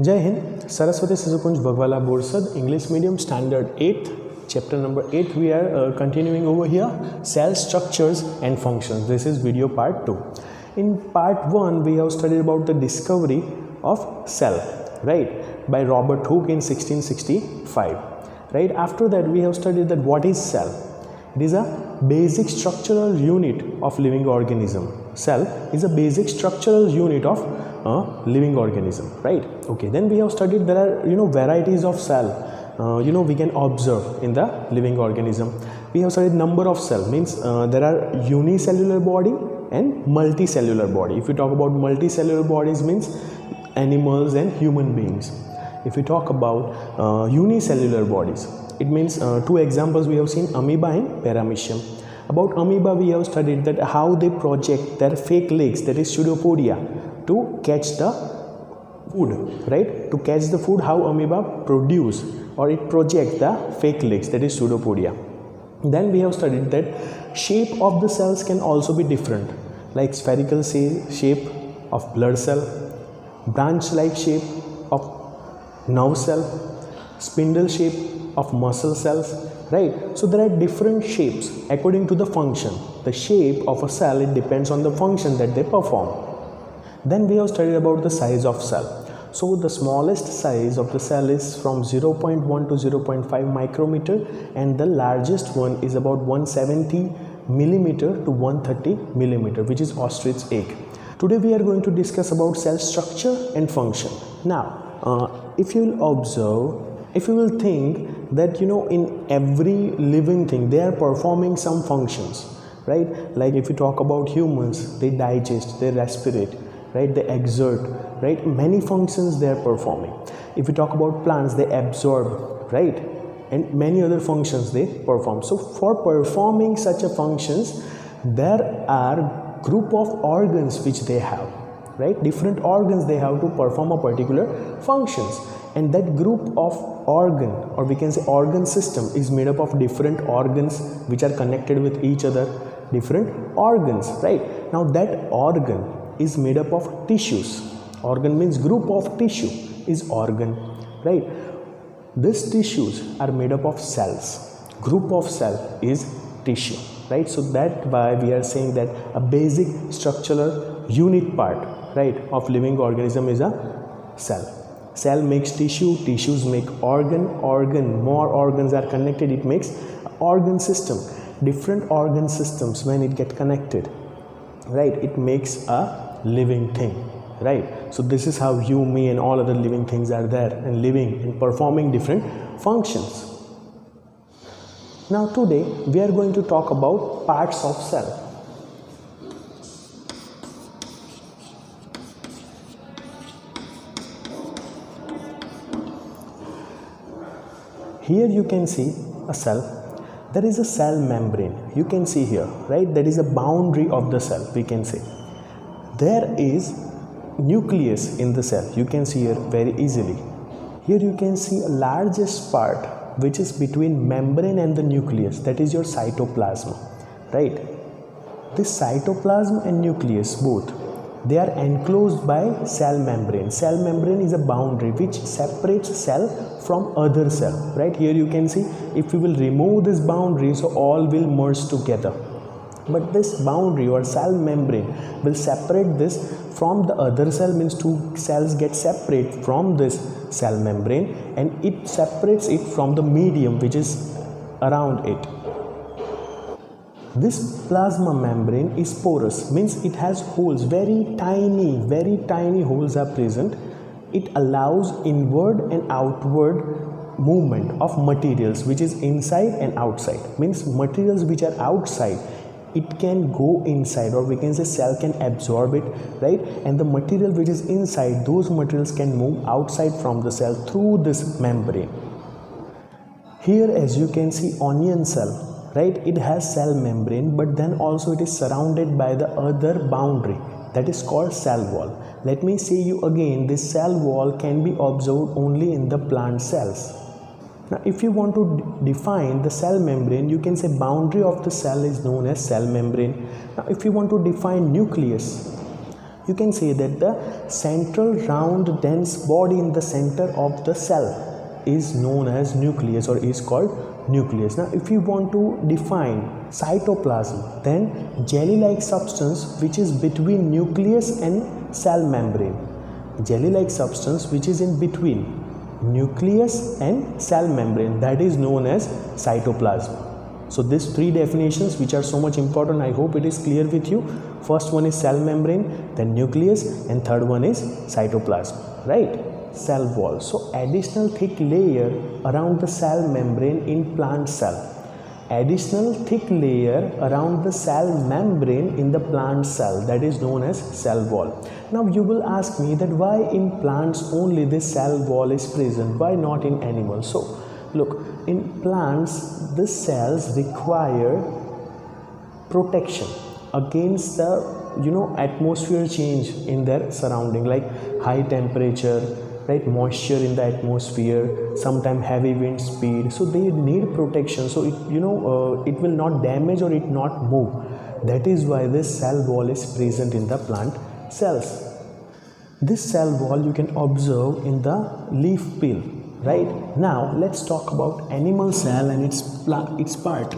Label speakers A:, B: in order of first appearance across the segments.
A: Jai Hind, Saraswati Sisukunj Bhagwala Borsad, English Medium Standard 8th, Chapter number 8. We are continuing over here, cell structures and functions. This is video part 2. In part 1, we have studied about the discovery of cell, right, by Robert Hooke in 1665. Right, after that we have studied that what is cell. It is a basic structural unit of living organism. Cell is a basic structural unit of living organism, right? Okay, then we have studied there are varieties of cell we can observe in the living organism. We have studied number of cell, means there are unicellular body and multicellular body. If we talk about multicellular bodies, means animals and human beings. If we talk about unicellular bodies, it means two examples we have seen, amoeba and paramecium. About amoeba we have studied that how they project their fake legs, that is pseudopodia, to catch the food, right? To catch the food, how amoeba produce or it projects the fake legs, that is pseudopodia. Then we have studied that shape of the cells can also be different, like spherical shape of blood cell, branch like shape of nerve cell, spindle shape of muscle cells, right? So there are different shapes according to the function. The shape of a cell, it depends on the function that they perform. Then we have studied about the size of cell. So the smallest size of the cell is from 0.1 to 0.5 micrometer, and the largest one is about 170 millimeter to 130 millimeter, which is ostrich egg. Today we are going to discuss about cell structure and function. Now if you will observe, if you will think that in every living thing they are performing some functions, right? Like if you talk about humans, they digest, they respirate, right? They exert, right? Many functions they are performing. If we talk about plants, they absorb, right? And many other functions they perform. So for performing such a functions, there are group of organs which they have, right? Different organs they have to perform a particular functions, and that group of organ, or we can say organ system, is made up of different organs which are connected with each other, different organs, right? Now that organ is made up of tissues. Organ means group of tissue is organ, right? These tissues are made up of cells. Group of cell is tissue, right? So that's why we are saying that a basic structural unit part, right, of living organism is a cell. Cell makes tissue, tissues make organ, more organs are connected, it makes organ system. Different organ systems, when it get connected, right, it makes a living thing, right? So this is how you, me and all other living things are there and living and performing different functions. Now today we are going to talk about parts of cell. Here you can see a cell. There is a cell membrane. You can see here, right? That is a boundary of the cell, we can say. There is nucleus in the cell. You can see here very easily. Here you can see a largest part which is between membrane and the nucleus. That is your cytoplasm, right? This cytoplasm and nucleus both, they are enclosed by cell membrane. Cell membrane is a boundary which separates cell from other cell, right? Here you can see, if we will remove this boundary, so all will merge together. But this boundary or cell membrane will separate this from the other cell, means two cells get separate from this cell membrane, and it separates it from the medium which is around it. This plasma membrane is porous, means it has holes, very tiny holes are present. It allows inward and outward movement of materials which is inside and outside, means materials which are outside, it can go inside, or we can say cell can absorb it, right? And the material which is inside, those materials can move outside from the cell through this membrane. Here as you can see, onion cell, right? It has cell membrane, but then also it is surrounded by the other boundary, that is called cell wall. Let me say you again, this cell wall can be observed only in the plant cells. Now if you want to define the cell membrane, you can say boundary of the cell is known as cell membrane. Now if you want to define nucleus, You can say that the central round dense body in the center of the cell is known as nucleus or is called nucleus. Now if you want to define cytoplasm, then jelly-like substance which is between nucleus and cell membrane. Jelly-like substance which is in between nucleus and cell membrane, that is known as cytoplasm. So these three definitions which are so much important, I hope it is clear with you. First one is cell membrane, then nucleus, and third one is cytoplasm, right? Cell wall. So additional thick layer around the cell membrane in plant cell. Additional thick layer around the cell membrane in the plant cell, that is known as cell wall. Now you will ask me that why in plants only this cell wall is present, why not in animals? So look, in plants the cells require protection against the atmosphere change in their surrounding, like high temperature, right, moisture in the atmosphere, sometimes heavy wind speed. So they need protection, so it will not damage or it not move. That is why this cell wall is present in the plant cells. This cell wall you can observe in the leaf peel, right? Now let's talk about animal cell and its part.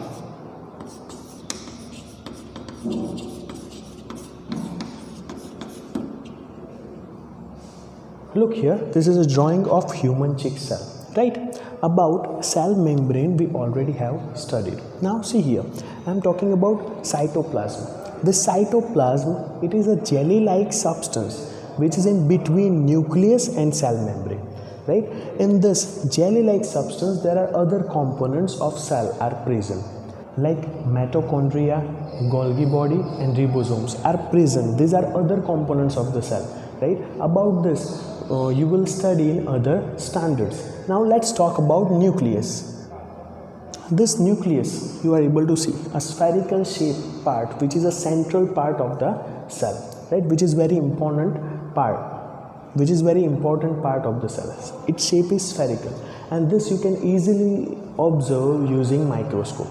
A: Look here, this is a drawing of human chick cell, right? About cell membrane we already have studied. Now see here, I am talking about cytoplasm. The cytoplasm, it is a jelly-like substance which is in between nucleus and cell membrane, right? In this jelly-like substance there are other components of cell are present, like mitochondria, Golgi body and ribosomes are present. These are other components of the cell, right? About this you will study in other standards. Now let's talk about nucleus. This nucleus you are able to see a spherical shaped part which is a central part of the cell, right, which is very important part of the cell. Its shape is spherical, and this you can easily observe using microscope.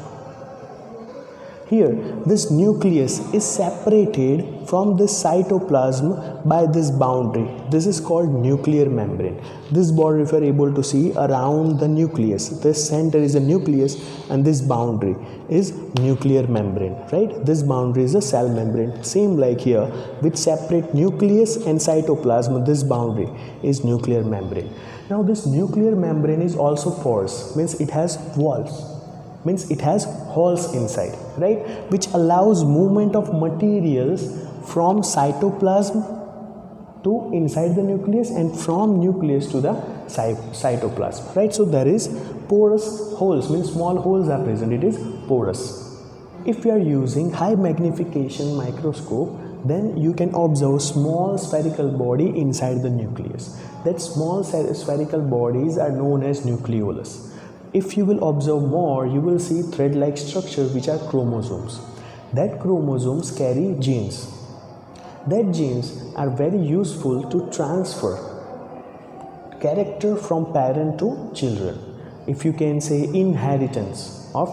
A: Here, this nucleus is separated from the cytoplasm by this boundary. This is called nuclear membrane. This border, if you are able to see around the nucleus, this center is a nucleus and this boundary is nuclear membrane, right? This boundary is a cell membrane. Same like here, which separate nucleus and cytoplasm, this boundary is nuclear membrane. Now this nuclear membrane is also porous, means it has walls, means it has holes inside, right, which allows movement of materials from cytoplasm to inside the nucleus and from nucleus to the cytoplasm, right? So there is porous holes, means small holes are present, it is porous. If you are using high magnification microscope, then you can observe small spherical body inside the nucleus. That small spherical bodies are known as nucleolus. If you will observe more, you will see thread-like structures which are chromosomes. That chromosomes carry genes. That genes are very useful to transfer character from parent to children. If you can say inheritance of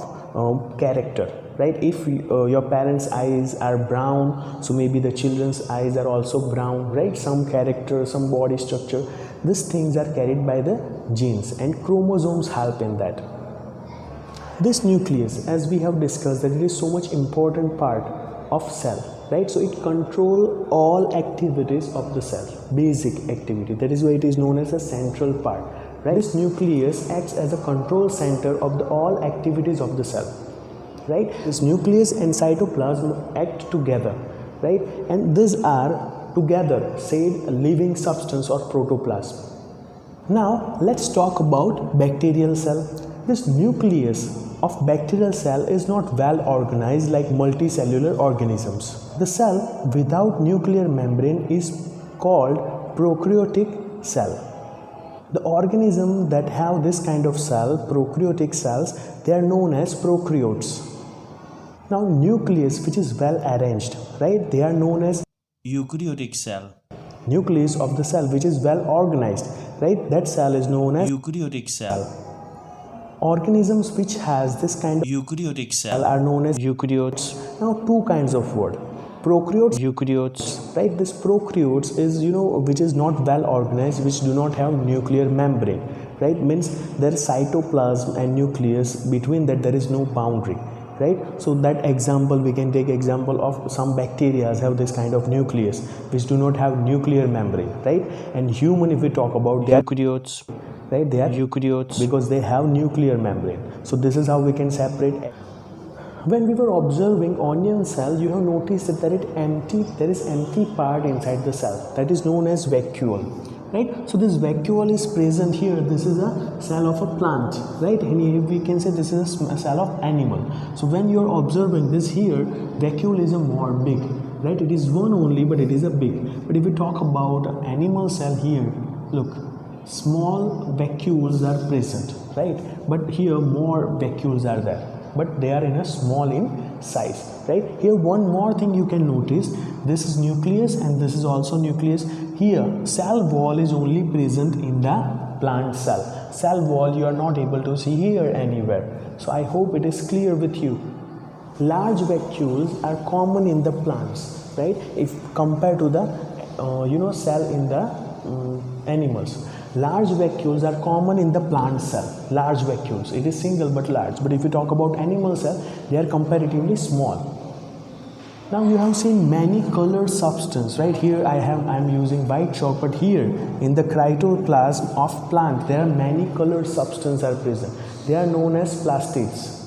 A: character, right? If your parents' eyes are brown, so maybe the children's eyes are also brown, right? Some character, some body structure, these things are carried by the genes and chromosomes help in that. This nucleus, as we have discussed, that it is so much important part of cell, right? So it controls all activities of the cell, basic activity. That is why it is known as a central part, right? This nucleus acts as a control center of all activities of the cell, right? This nucleus and cytoplasm act together, right? And these are together said a living substance or protoplasm. Now let's talk about bacterial cell. This nucleus of bacterial cell is not well organized like multicellular organisms. The cell without nuclear membrane is called prokaryotic cell. The organism that have this kind of cell, prokaryotic cells, they are known as prokaryotes. Now nucleus which is well arranged, right, they are known as eukaryotic cell. Nucleus of the cell which is well organized, right, that cell is known as eukaryotic cell. Organisms which has this kind of eukaryotic cell are known as eukaryotes. Now two kinds of word. Prokaryotes,
B: eukaryotes,
A: right? This prokaryotes is, which is not well organized, which do not have nuclear membrane, right? Means there is cytoplasm and nucleus, between that there is no boundary, right? So that example, we can take example of some bacteria have this kind of nucleus which do not have nuclear membrane, right? And human, if we talk about, they are
B: eukaryotes,
A: right, they are
B: eukaryotes,
A: because they have nuclear membrane. So this is how we can separate. When we were observing onion cell, you have noticed that there is empty part inside the cell, that is known as vacuole, right? So this vacuole is present here. This is a cell of a plant, right? And here we can say this is a cell of animal. So when you are observing this here, vacuole is a more big, right? It is one only, but it is a big. But if we talk about animal cell here, look, small vacuoles are present, right? But here more vacuoles are there, but they are in a small in size, right? Here one more thing you can notice, this is nucleus and this is also nucleus. Here cell wall is only present in the plant cell wall you are not able to see here anywhere. So I hope it is clear with you. Large vacuoles are common in the plants, right, if compared to the cell in the animals. Large vacuoles are common in the plant cell. Large vacuoles, it is single but large. But if you talk about animal cell, they are comparatively small. Now you have seen many colored substance, right? Here I am using white chalk, but here in the cytoplasm of plant there are many colored substance are present. They are known as plastids.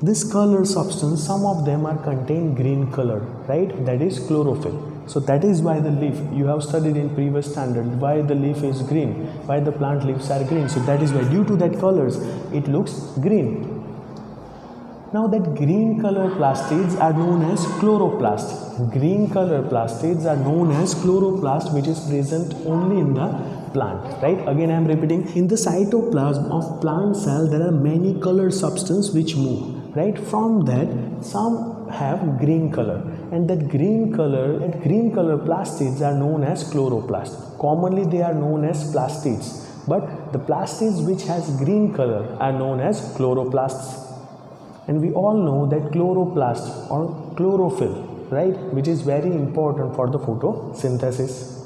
A: This color substance, some of them are contain green color, right? That is chlorophyll. So that is why the leaf, you have studied in previous standard, why the leaf is green, why the plant leaves are green. So that is why, due to that colors, it looks green. Now that green color plastids are known as chloroplast. Green color plastids are known as chloroplast, which is present only in the plant, right? Again I am repeating, in the cytoplasm of plant cell there are many colored substance which move, right? From that some have green color, and that green color plastids are known as chloroplast. Commonly they are known as plastids, but the plastids which has green color are known as chloroplasts. And we all know that chloroplast or chlorophyll, right, which is very important for the photosynthesis.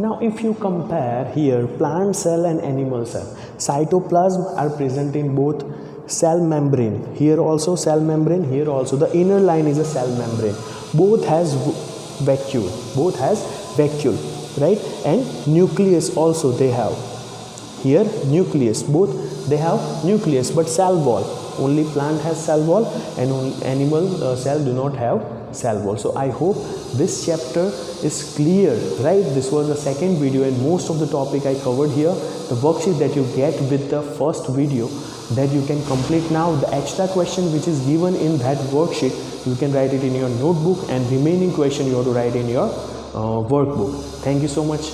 A: Now if you compare here plant cell and animal cell, cytoplasm are present in both cell membrane. Here also cell membrane, here also the inner line is a cell membrane. Both has vacuole, right? And nucleus also they have. Here nucleus, both they have nucleus, but cell wall. Only plant has cell wall and only animal cell do not have cell wall. So I hope this chapter is clear, right? This was the second video and most of the topic I covered here. The worksheet that you get with the first video that you can complete now. The extra question which is given in that worksheet, you can write it in your notebook, and remaining question you have to write in your workbook. Thank you so much.